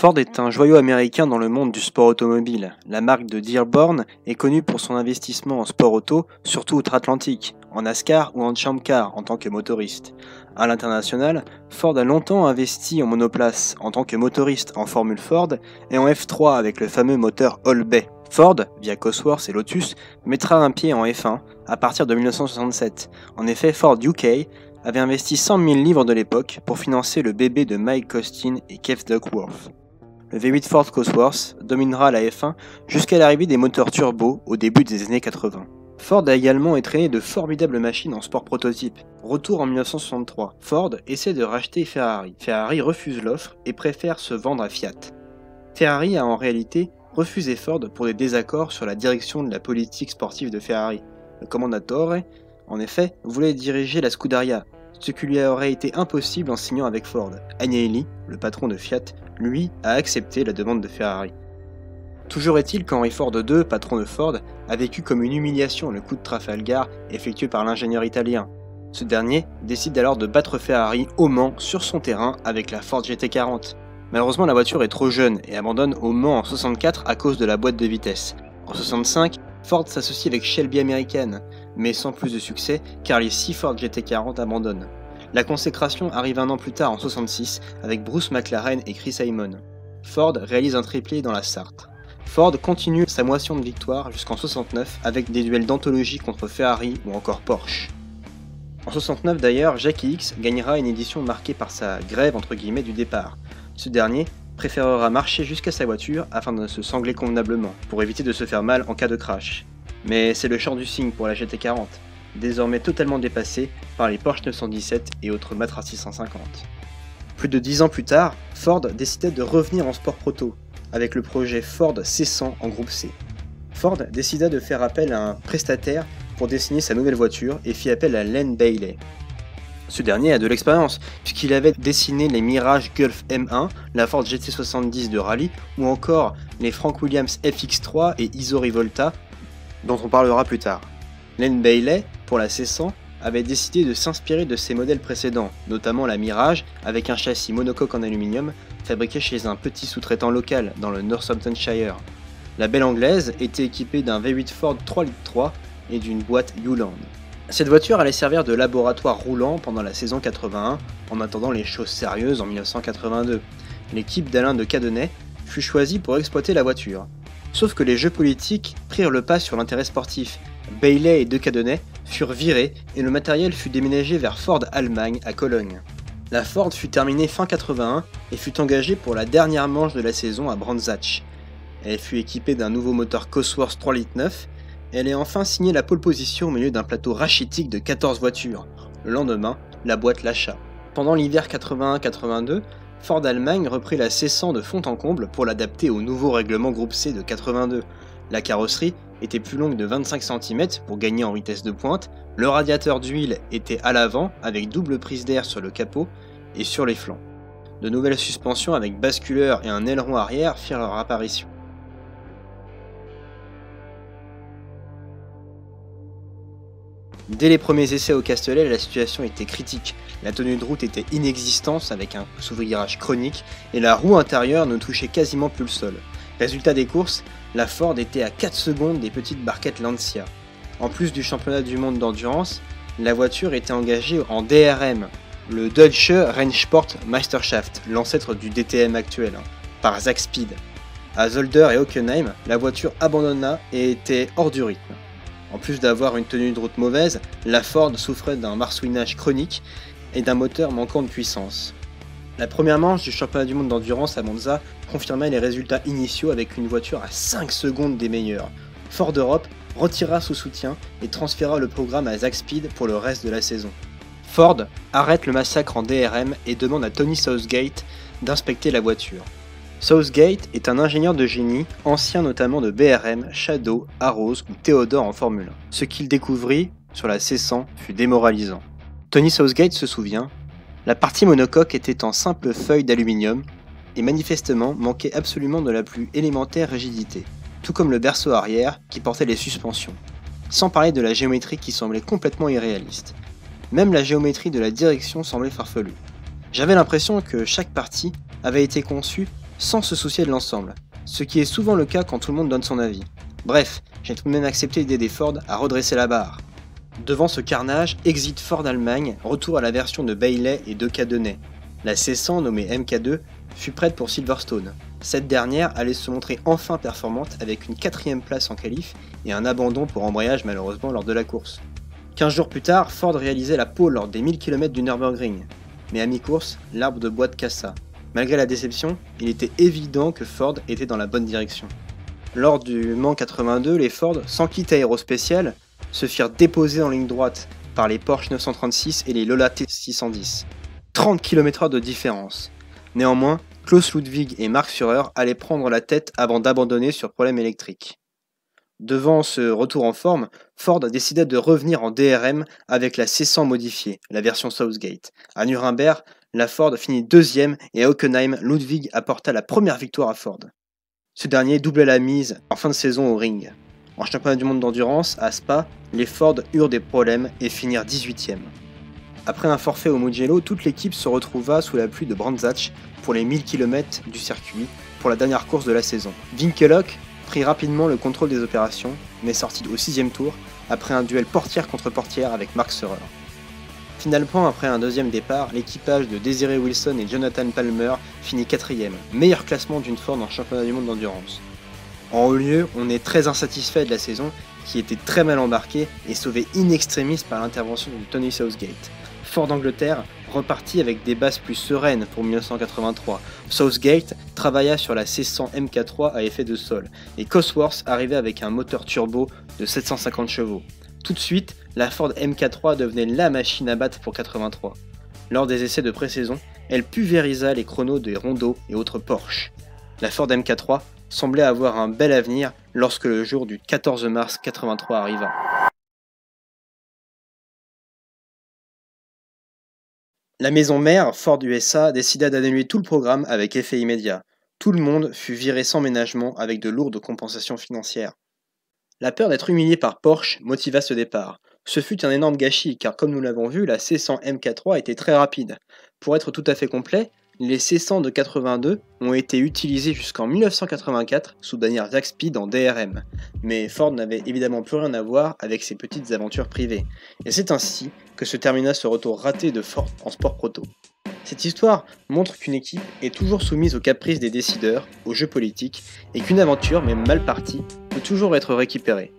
Ford est un joyau américain dans le monde du sport automobile. La marque de Dearborn est connue pour son investissement en sport auto, surtout outre-Atlantique, en NASCAR ou en Champ Car en tant que motoriste. À l'international, Ford a longtemps investi en monoplace en tant que motoriste en Formule Ford et en F3 avec le fameux moteur Hall Bay. Ford, via Cosworth et Lotus, mettra un pied en F1 à partir de 1967. En effet, Ford UK avait investi 100 000 livres de l'époque pour financer le bébé de Mike Costin et Kev Duckworth. Le V8 Ford Cosworth dominera la F1 jusqu'à l'arrivée des moteurs turbo au début des années 80. Ford a également entraîné de formidables machines en sport prototype. Retour en 1963, Ford essaie de racheter Ferrari. Ferrari refuse l'offre et préfère se vendre à Fiat. Ferrari a en réalité refusé Ford pour des désaccords sur la direction de la politique sportive de Ferrari. Le Commendatore, en effet, voulait diriger la Scuderia, ce qui lui aurait été impossible en signant avec Ford. Agnelli, le patron de Fiat, lui, a accepté la demande de Ferrari. Toujours est-il qu'Henry Ford II, patron de Ford, a vécu comme une humiliation le coup de Trafalgar effectué par l'ingénieur italien. Ce dernier décide alors de battre Ferrari au Mans sur son terrain avec la Ford GT40. Malheureusement, la voiture est trop jeune et abandonne au Mans en 64 à cause de la boîte de vitesse. En 65, Ford s'associe avec Shelby American, mais sans plus de succès car les 6 Ford GT40 abandonnent. La consécration arrive un an plus tard en 66 avec Bruce McLaren et Chris Amon. Ford réalise un triplé dans la Sarthe. Ford continue sa moisson de victoires jusqu'en 69 avec des duels d'anthologie contre Ferrari ou encore Porsche. En 69 d'ailleurs, Jackie Hicks gagnera une édition marquée par sa « grève » entre guillemets du départ. Ce dernier préférera marcher jusqu'à sa voiture afin de se sangler convenablement, pour éviter de se faire mal en cas de crash. Mais c'est le champ du signe pour la GT40, désormais totalement dépassée par les Porsche 917 et autres Matra 650. Plus de 10 ans plus tard, Ford décidait de revenir en sport proto, avec le projet Ford C100 en groupe C. Ford décida de faire appel à un prestataire pour dessiner sa nouvelle voiture et fit appel à Len Bailey. Ce dernier a de l'expérience, puisqu'il avait dessiné les Mirage Gulf M1, la Ford GT70 de rallye, ou encore les Frank Williams FX3 et Iso Rivolta, dont on parlera plus tard. Len Bailey, pour la C100, avait décidé de s'inspirer de ses modèles précédents, notamment la Mirage, avec un châssis monocoque en aluminium, fabriqué chez un petit sous-traitant local dans le Northamptonshire. La belle anglaise était équipée d'un V8 Ford 3.3 litres et d'une boîte Hewland. Cette voiture allait servir de laboratoire roulant pendant la saison 81, en attendant les choses sérieuses en 1982. L'équipe d'Alain de Cadenet fut choisie pour exploiter la voiture. Sauf que les jeux politiques prirent le pas sur l'intérêt sportif. Bailey et de Cadenet furent virés et le matériel fut déménagé vers Ford Allemagne à Cologne. La Ford fut terminée fin 81 et fut engagée pour la dernière manche de la saison à Brands Hatch. Elle fut équipée d'un nouveau moteur Cosworth 3.9 litres. Elle est enfin signée la pole position au milieu d'un plateau rachitique de 14 voitures. Le lendemain, la boîte lâcha. Pendant l'hiver 81-82, Ford Allemagne reprit la C100 de fond en comble pour l'adapter au nouveau règlement groupe C de 82. La carrosserie était plus longue de 25 cm pour gagner en vitesse de pointe, le radiateur d'huile était à l'avant avec double prise d'air sur le capot et sur les flancs. De nouvelles suspensions avec basculeur et un aileron arrière firent leur apparition. Dès les premiers essais au Castellet, la situation était critique. La tenue de route était inexistante avec un sous-virage chronique et la roue intérieure ne touchait quasiment plus le sol. Résultat des courses, la Ford était à 4 secondes des petites barquettes Lancia. En plus du championnat du monde d'endurance, la voiture était engagée en DRM, le Deutsche Rennsport Meisterschaft, l'ancêtre du DTM actuel, par Zach Speed. À Zolder et Hockenheim, la voiture abandonna et était hors du rythme. En plus d'avoir une tenue de route mauvaise, la Ford souffrait d'un marsouinage chronique et d'un moteur manquant de puissance. La première manche du championnat du monde d'endurance à Monza confirmait les résultats initiaux avec une voiture à 5 secondes des meilleures. Ford Europe retira son soutien et transféra le programme à Zach Speed pour le reste de la saison. Ford arrête le massacre en DRM et demande à Tony Southgate d'inspecter la voiture. Southgate est un ingénieur de génie, ancien notamment de BRM, Shadow, Arrows ou Theodore en Formule 1. Ce qu'il découvrit sur la C100 fut démoralisant. Tony Southgate se souvient, la partie monocoque était en simple feuille d'aluminium et manifestement manquait absolument de la plus élémentaire rigidité, tout comme le berceau arrière qui portait les suspensions, sans parler de la géométrie qui semblait complètement irréaliste. Même la géométrie de la direction semblait farfelue. J'avais l'impression que chaque partie avait été conçue sans se soucier de l'ensemble, ce qui est souvent le cas quand tout le monde donne son avis. Bref, j'ai tout de même accepté l'idée des Ford à redresser la barre. Devant ce carnage, exit Ford Allemagne, retour à la version de Bailey et de Cadenet. La C100 nommée MK2 fut prête pour Silverstone. Cette dernière allait se montrer enfin performante avec une 4ème place en qualif et un abandon pour embrayage malheureusement lors de la course. 15 jours plus tard, Ford réalisait la pole lors des 1000 km du Nürburgring. Mais à mi-course, l'arbre de bois cassa. Malgré la déception, il était évident que Ford était dans la bonne direction. Lors du Mans 82, les Ford, sans kit aérospécial, se firent déposer en ligne droite par les Porsche 936 et les Lola T610. 30 km/h de différence. Néanmoins, Klaus Ludwig et Mark Führer allaient prendre la tête avant d'abandonner sur problème électrique. Devant ce retour en forme, Ford décida de revenir en DRM avec la C100 modifiée, la version Southgate. À Nuremberg, la Ford finit 2ème et à Hockenheim, Ludwig apporta la première victoire à Ford. Ce dernier doublait la mise en fin de saison au ring. En championnat du monde d'endurance, à Spa, les Ford eurent des problèmes et finirent 18ème. Après un forfait au Mugello, toute l'équipe se retrouva sous la pluie de Brandsatch pour les 1000 km du circuit pour la dernière course de la saison. Winkelhock prit rapidement le contrôle des opérations, mais sortit au 6ème tour après un duel portière contre portière avec Mark Seurer. Finalement, après un 2ème départ, l'équipage de Desiree Wilson et Jonathan Palmer finit 4ème, meilleur classement d'une Ford en championnat du monde d'endurance. En haut lieu, on est très insatisfait de la saison qui était très mal embarquée et sauvée in extremis par l'intervention de Tony Southgate. Ford Angleterre repartit avec des bases plus sereines pour 1983. Southgate travailla sur la C100 MK3 à effet de sol et Cosworth arrivait avec un moteur turbo de 750 chevaux. Tout de suite, la Ford MK3 devenait la machine à battre pour 83. Lors des essais de pré-saison, elle pulvérisa les chronos des Rondo et autres Porsche. La Ford MK3 semblait avoir un bel avenir lorsque le jour du 14 mars 83 arriva. La maison mère, Ford USA, décida d'annuler tout le programme avec effet immédiat. Tout le monde fut viré sans ménagement avec de lourdes compensations financières. La peur d'être humilié par Porsche motiva ce départ. Ce fut un énorme gâchis car comme nous l'avons vu, la C100 MK3 était très rapide. Pour être tout à fait complet, les C100 de 82 ont été utilisés jusqu'en 1984 sous bannière Jack Speed en DRM. Mais Ford n'avait évidemment plus rien à voir avec ses petites aventures privées. Et c'est ainsi que se termina ce retour raté de Ford en sport proto. Cette histoire montre qu'une équipe est toujours soumise aux caprices des décideurs, aux jeux politiques, et qu'une aventure, même mal partie, peut toujours être récupérée.